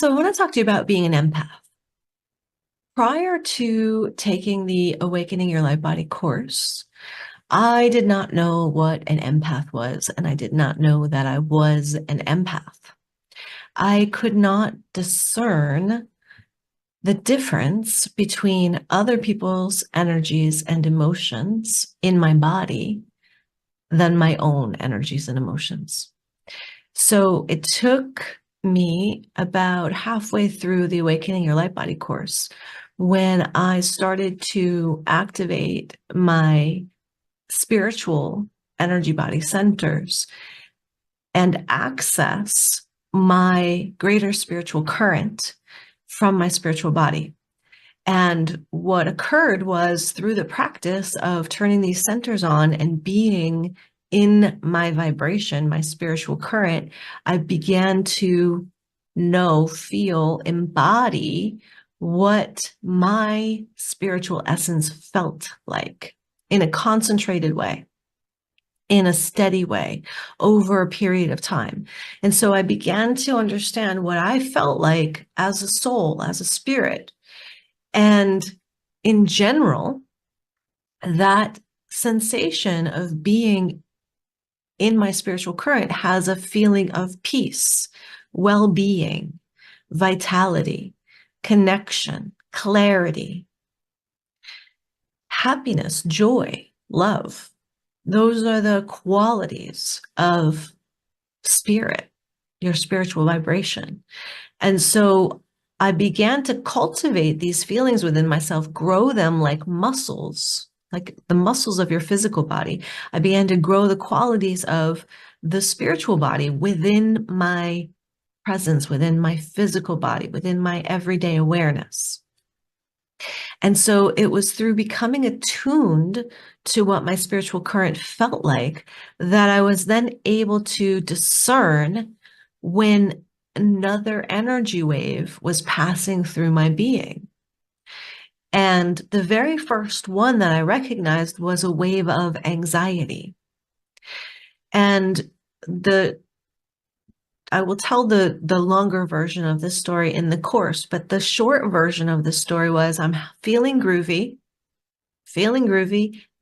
So I want to talk to you about being an empath. Prior to taking the Awakening Your Life Body course, I did not know what an empath was, and I did not know that I was an empath. I could not discern the difference between other people's energies and emotions in my body than my own energies and emotions. So it took me about halfway through the Awakening Your Light Body course when I started to activate my spiritual energy body centers and access my greater spiritual current from my spiritual body. And what occurred was through the practice of turning these centers on and being in my vibration, my spiritual current, I began to know, feel, embody what my spiritual essence felt like in a concentrated way, in a steady way over a period of time. And so I began to understand what I felt like as a soul, as a spirit. And in general, that sensation of being in my spiritual current has a feeling of peace, well-being, vitality, connection, clarity, happiness, joy, love. Those are the qualities of spirit, your spiritual vibration. And so I began to cultivate these feelings within myself, grow them like muscles, like the muscles of your physical body. I began to grow the qualities of the spiritual body within my presence, within my physical body, within my everyday awareness. And so it was through becoming attuned to what my spiritual current felt like that I was then able to discern when another energy wave was passing through my being. And the very first one that I recognized was a wave of anxiety. And I will tell the longer version of this story in the course, but the short version of the story was I'm feeling groovy,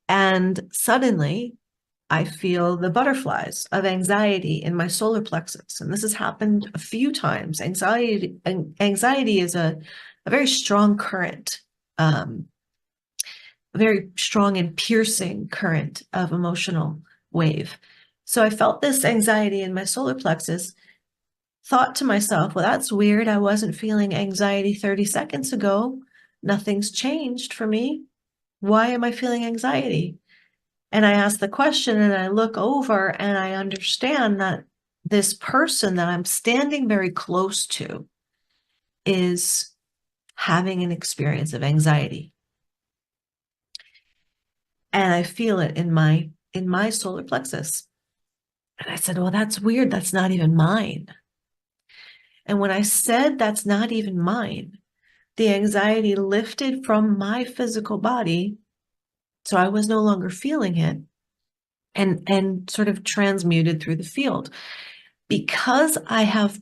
and suddenly I feel the butterflies of anxiety in my solar plexus. And this has happened a few times. Anxiety is a very strong current, a very strong and piercing current of emotional wave. So I felt this anxiety in my solar plexus, thought to myself, well, that's weird. I wasn't feeling anxiety 30 seconds ago. Nothing's changed for me. Why am I feeling anxiety? And I ask the question and I look over and I understand that this person that I'm standing very close to is having an experience of anxiety. And I feel it in my solar plexus. And I said, well, that's weird. That's not even mine. And when I said that's not even mine, the anxiety lifted from my physical body. So I was no longer feeling it and sort of transmuted through the field. Because I have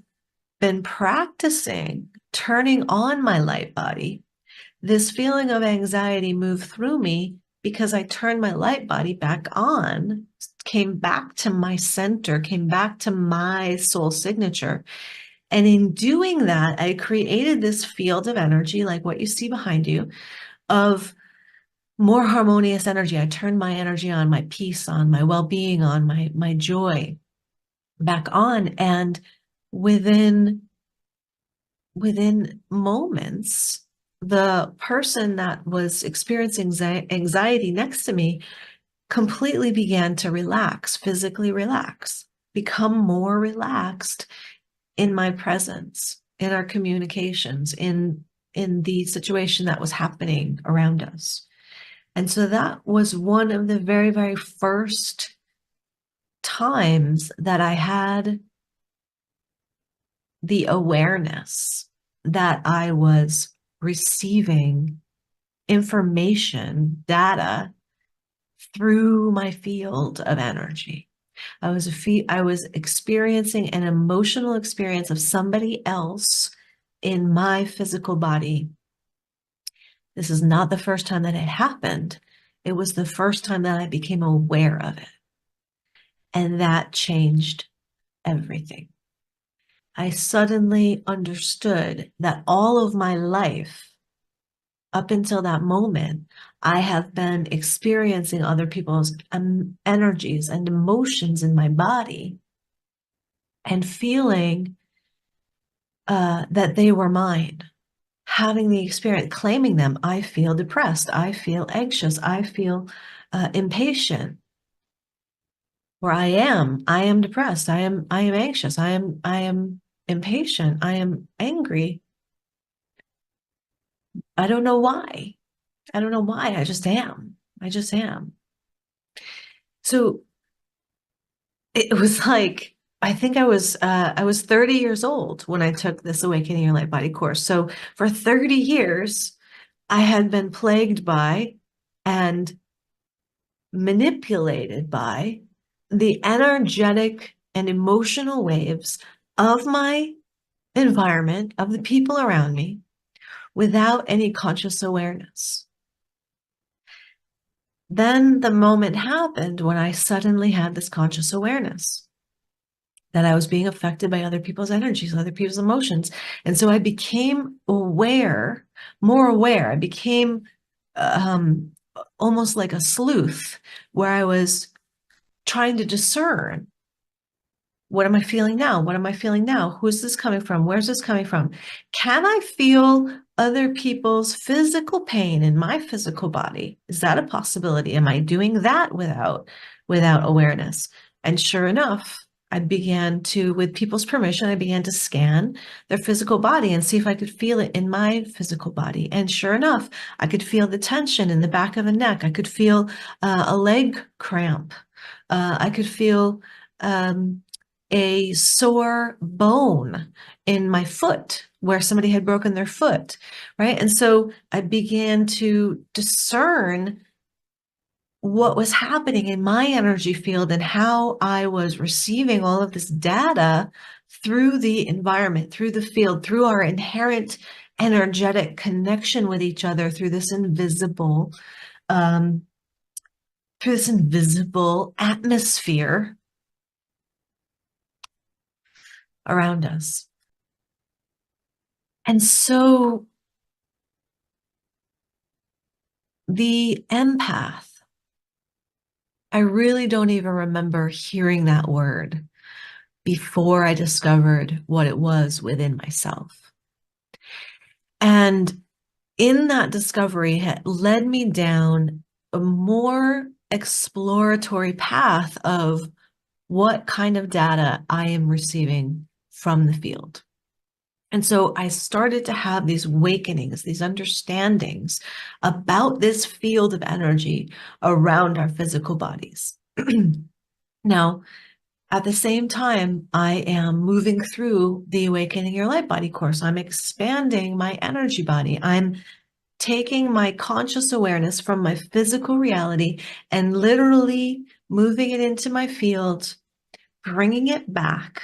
been practicing turning on my light body, this feeling of anxiety moved through me because I turned my light body back on, came back to my center, came back to my soul signature. And in doing that, I created this field of energy, like what you see behind you, of more harmonious energy. I turned my energy on, my peace on, my well-being on, my joy back on. And within moments, the person that was experiencing anxiety next to me completely began to relax, physically relax, become more relaxed in my presence, in our communications, in the situation that was happening around us. And so that was one of the very, very first times that I had the awareness that I was receiving information, data through my field of energy. I was experiencing an emotional experience of somebody else in my physical body. This is not the first time that it happened. It was the first time that I became aware of it. And that changed everything. I suddenly understood that all of my life, up until that moment, I have been experiencing other people's energies and emotions in my body and feeling that they were mine, having the experience, claiming them. I feel depressed. I feel anxious. I feel impatient. Where I am depressed. I am anxious. I am impatient. I am angry. I don't know why. I don't know why. I just am. I just am. So it was like, I think I was 30 years old when I took this Awakening Your Light Body course. So for 30 years, I had been plagued by and manipulated by the energetic and emotional waves of my environment, of the people around me, without any conscious awareness. Then the moment happened when I suddenly had this conscious awareness that I was being affected by other people's energies, other people's emotions. And so I became aware, more aware. I became almost like a sleuth, where I was trying to discern, what am I feeling now? What am I feeling now? Who's this coming from? Where's this coming from? Can I feel other people's physical pain in my physical body? Is that a possibility? Am I doing that without awareness? And sure enough, I began to, with people's permission, I began to scan their physical body and see if I could feel it in my physical body. And sure enough, I could feel the tension in the back of the neck. I could feel a leg cramp. I could feel a sore bone in my foot where somebody had broken their foot, right? And so I began to discern what was happening in my energy field and how I was receiving all of this data through the environment, through the field, through our inherent energetic connection with each other, through this invisible atmosphere around us. And so the empath, I really don't even remember hearing that word before I discovered what it was within myself. And in that discovery had led me down a more exploratory path of what kind of data I am receiving from the field. And so I started to have these awakenings, these understandings about this field of energy around our physical bodies. Now, at the same time, I am moving through the Awakening Your Light Body course. I'm expanding my energy body. I'm taking my conscious awareness from my physical reality and literally moving it into my field, bringing it back,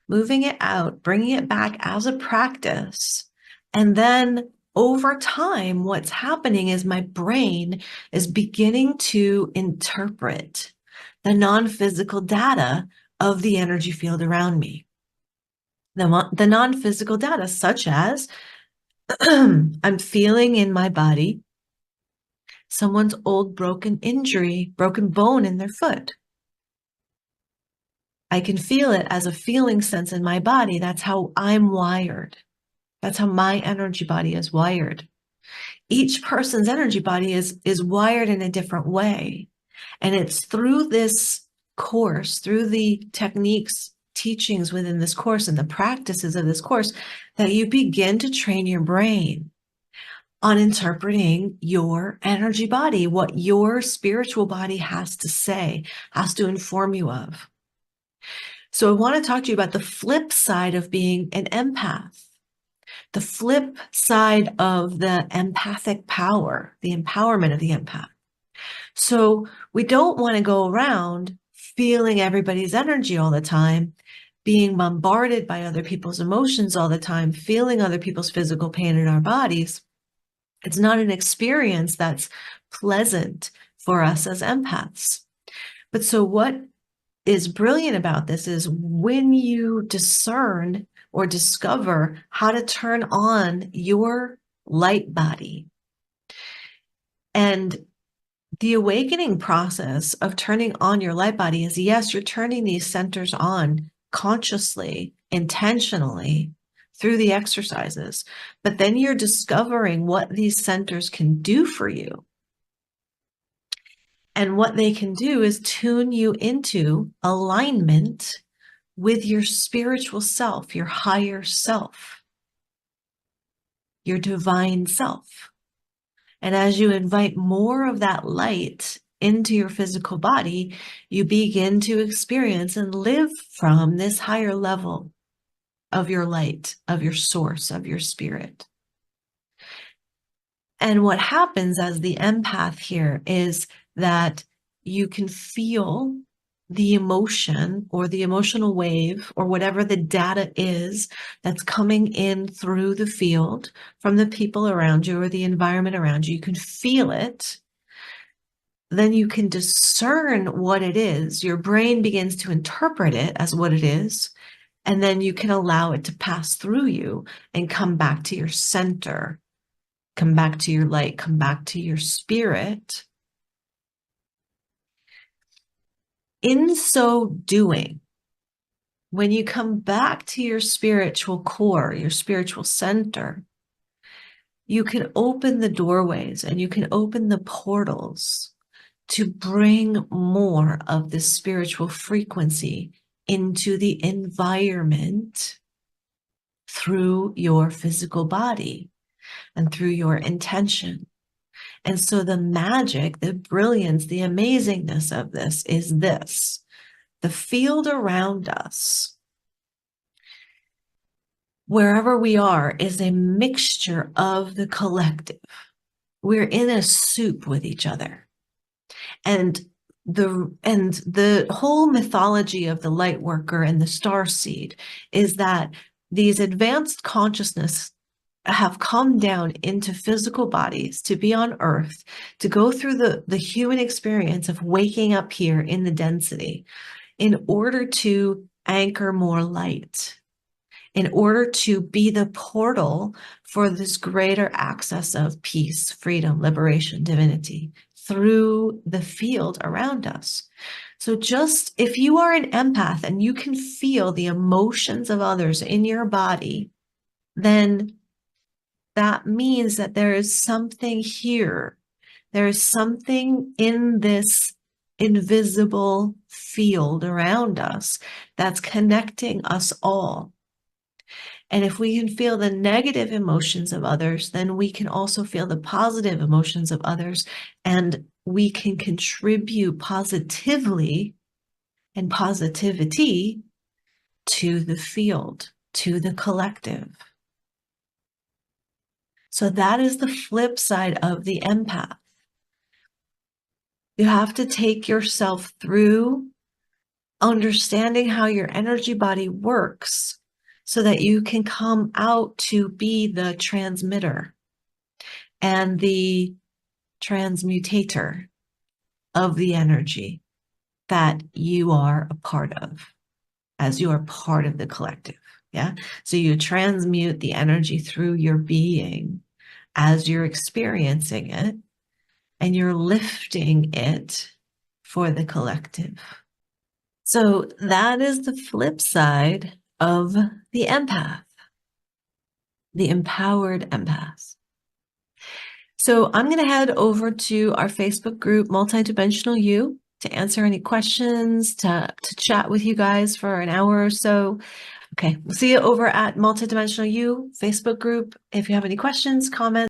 moving it out, bringing it back as a practice. And then over time, what's happening is my brain is beginning to interpret the non-physical data of the energy field around me. The non-physical data, such as I'm feeling in my body someone's old broken injury, broken bone in their foot. I can feel it as a feeling sense in my body. That's how I'm wired. That's how my energy body is wired. Each person's energy body is wired in a different way. And it's through this course, through the techniques, teachings within this course and the practices of this course, that you begin to train your brain on interpreting your energy body, what your spiritual body has to say, has to inform you of. So I want to talk to you about the flip side of being an empath, the flip side of the empathic power, the empowerment of the empath. So we don't want to go around feeling everybody's energy all the time, being bombarded by other people's emotions all the time, feeling other people's physical pain in our bodies, it's not an experience that's pleasant for us as empaths. But so what is brilliant about this is when you discern or discover how to turn on your light body. And the awakening process of turning on your light body is, yes, you're turning these centers on consciously, intentionally through the exercises, but then you're discovering what these centers can do for you. And what they can do is tune you into alignment with your spiritual self, your higher self, your divine self. And as you invite more of that light into your physical body, you begin to experience and live from this higher level of your light, of your source, of your spirit. And what happens as the empath here is that you can feel the emotion or the emotional wave or whatever the data is that's coming in through the field from the people around you or the environment around you. You can feel it. Then you can discern what it is. Your brain begins to interpret it as what it is. And then you can allow it to pass through you and come back to your center, come back to your light, come back to your spirit. In so doing, when you come back to your spiritual core, your spiritual center, you can open the doorways and you can open the portals to bring more of this spiritual frequency into the environment through your physical body and through your intention. And so the magic, the brilliance, the amazingness of this is this: the field around us, wherever we are, is a mixture of the collective. We're in a soup with each other. And the whole mythology of the lightworker and the starseed is that these advanced consciousness have come down into physical bodies to be on earth, to go through the human experience of waking up here in the density in order to anchor more light, in order to be the portal for this greater access of peace, freedom, liberation, divinity through the field around us. So just if you are an empath and you can feel the emotions of others in your body, then that means that there is something here. There is something in this invisible field around us that's connecting us all. And if we can feel the negative emotions of others, then we can also feel the positive emotions of others, and we can contribute positively and positivity to the field, to the collective. So that is the flip side of the empath. You have to take yourself through understanding how your energy body works so that you can come out to be the transmitter and the transmutator of the energy that you are a part of, as you are part of the collective. Yeah. So you transmute the energy through your being as you're experiencing it, and you're lifting it for the collective. So that is the flip side of the empath, the empowered empath. So I'm going to head over to our Facebook group, Multidimensional You, to answer any questions, to chat with you guys for an hour or so. Okay, we'll see you over at Multidimensional You Facebook group. If you have any questions, comments,